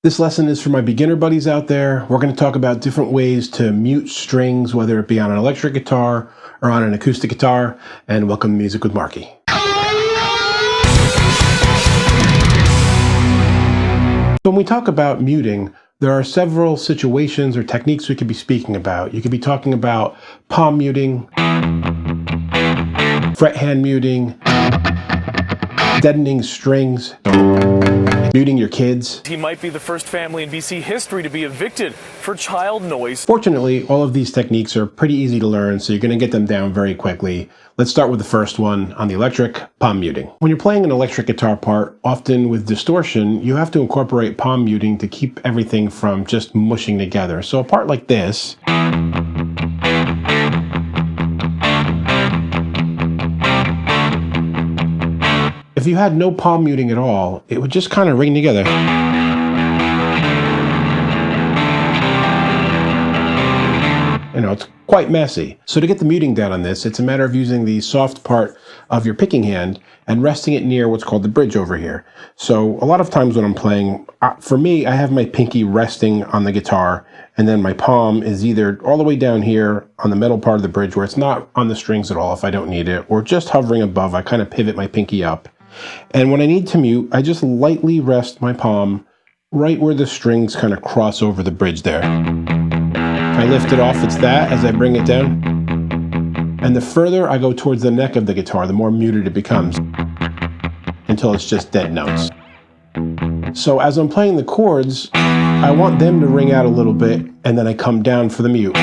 This lesson is for my beginner buddies out there. We're going to talk about different ways to mute strings, whether it be on an electric guitar or on an acoustic guitar. And welcome to Music with Marky. When we talk about muting, there are several situations or techniques we could be speaking about. You could be talking about palm muting, fret hand muting, deadening strings, muting your kids. He might be the first family in BC history to be evicted for child noise. Fortunately, all of these techniques are pretty easy to learn, so you're going to get them down very quickly. Let's start with the first one on the electric, palm muting. When you're playing an electric guitar part, often with distortion, you have to incorporate palm muting to keep everything from just mushing together. So a part like this, if you had no palm muting at all, it would just kind of ring together. You know, it's quite messy. So to get the muting down on this, it's a matter of using the soft part of your picking hand and resting it near what's called the bridge over here. So a lot of times when I'm playing, for me, I have my pinky resting on the guitar, and then my palm is either all the way down here on the metal part of the bridge where it's not on the strings at all if I don't need it, or just hovering above. I kind of pivot my pinky up. And when I need to mute, I just lightly rest my palm right where the strings kind of cross over the bridge there. If I lift it off, it's that as I bring it down. And the further I go towards the neck of the guitar, the more muted it becomes, until it's just dead notes. So as I'm playing the chords, I want them to ring out a little bit, and then I come down for the mute.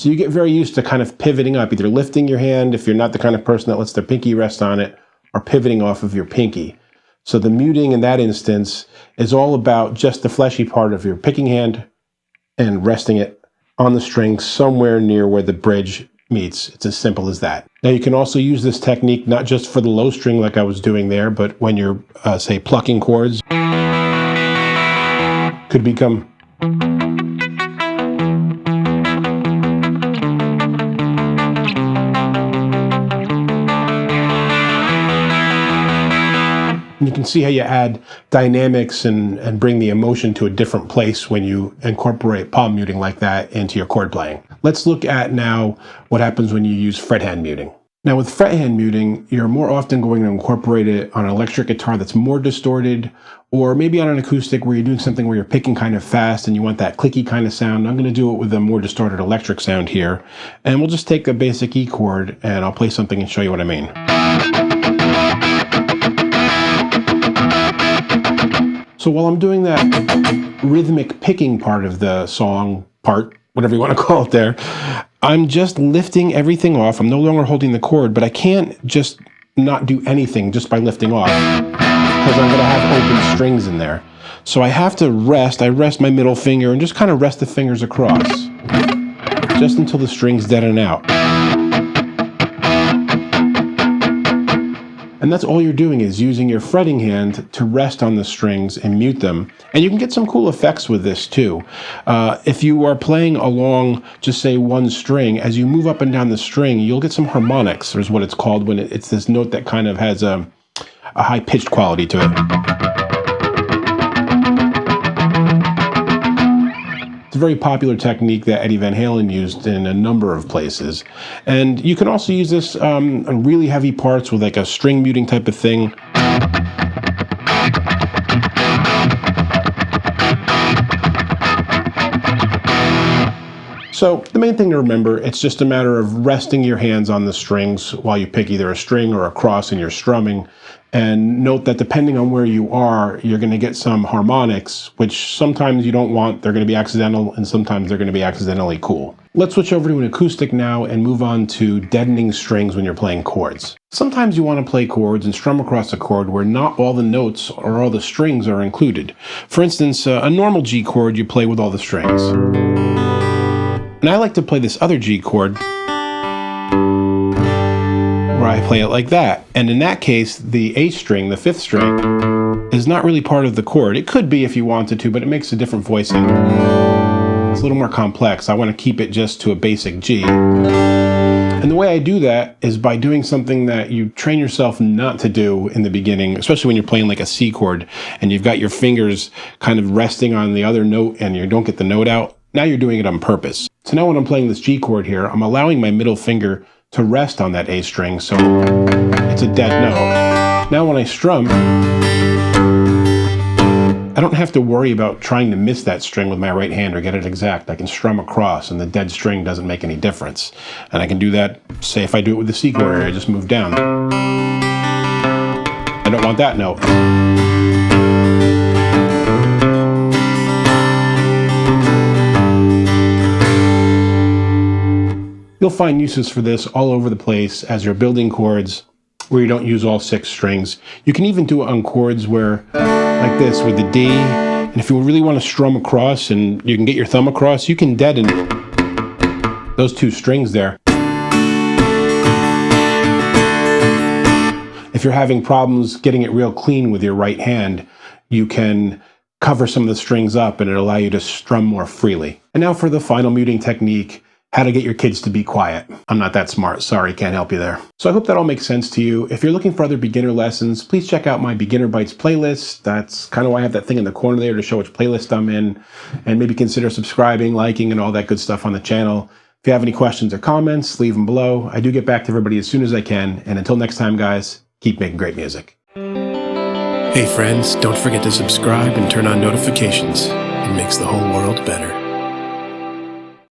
So you get very used to kind of pivoting up, either lifting your hand if you're not the kind of person that lets their pinky rest on it, or pivoting off of your pinky. So the muting in that instance is all about just the fleshy part of your picking hand and resting it on the string somewhere near where the bridge meets. It's as simple as that. Now you can also use this technique not just for the low string like I was doing there, but when you're, say, plucking chords. Could become... And you can see how you add dynamics and bring the emotion to a different place when you incorporate palm muting like that into your chord playing. Let's look at now what happens when you use fret hand muting. Now with fret hand muting, you're more often going to incorporate it on an electric guitar that's more distorted, or maybe on an acoustic where you're doing something where you're picking kind of fast and you want that clicky kind of sound. I'm going to do it with a more distorted electric sound here. And we'll just take a basic E chord and I'll play something and show you what I mean. So while I'm doing that rhythmic picking part of the song, whatever you want to call it there, I'm just lifting everything off. I'm no longer holding the chord, but I can't just not do anything just by lifting off because I'm going to have open strings in there. So I have to rest. I rest my middle finger and just kind of rest the fingers across just until the strings deaden out. And that's all you're doing is using your fretting hand to rest on the strings and mute them. And you can get some cool effects with this too. If you are playing along, just say one string, as you move up and down the string, you'll get some harmonics, is what it's called, when it's this note that kind of has a high-pitched quality to it. It's a very popular technique that Eddie Van Halen used in a number of places. And you can also use this on really heavy parts with like a string muting type of thing. So the main thing to remember, it's just a matter of resting your hands on the strings while you pick either a string or a cross and you're strumming. And note that depending on where you are, you're going to get some harmonics, which sometimes you don't want. They're going to be accidental, and sometimes they're going to be accidentally cool. Let's switch over to an acoustic now and move on to deadening strings when you're playing chords. Sometimes you want to play chords and strum across a chord where not all the notes or all the strings are included. For instance, a normal G chord you play with all the strings. And I like to play this other G chord where I play it like that. And in that case, the A string, the fifth string, is not really part of the chord. It could be if you wanted to, but it makes a different voicing. It's a little more complex. I want to keep it just to a basic G. And the way I do that is by doing something that you train yourself not to do in the beginning, especially when you're playing like a C chord and you've got your fingers kind of resting on the other note and you don't get the note out. Now you're doing it on purpose. So now when I'm playing this G chord here, I'm allowing my middle finger to rest on that A string, so it's a dead note. Now when I strum, I don't have to worry about trying to miss that string with my right hand or get it exact. I can strum across and the dead string doesn't make any difference. And I can do that, say if I do it with the C chord, I just move down. I don't want that note. You'll find uses for this all over the place as you're building chords where you don't use all 6 strings. You can even do it on chords where, like this with the D, and if you really want to strum across and you can get your thumb across, you can deaden those 2 strings there. If you're having problems getting it real clean with your right hand, you can cover some of the strings up and it'll allow you to strum more freely. And now for the final muting technique, how to get your kids to be quiet. I'm not that smart, sorry, can't help you there. So I hope that all makes sense to you. If you're looking for other beginner lessons, please check out my Beginner Bites playlist. That's kind of why I have that thing in the corner there to show which playlist I'm in, and maybe consider subscribing, liking, and all that good stuff on the channel. If you have any questions or comments, leave them below. I do get back to everybody as soon as I can, and until next time, guys, keep making great music. Hey friends, don't forget to subscribe and turn on notifications. It makes the whole world better.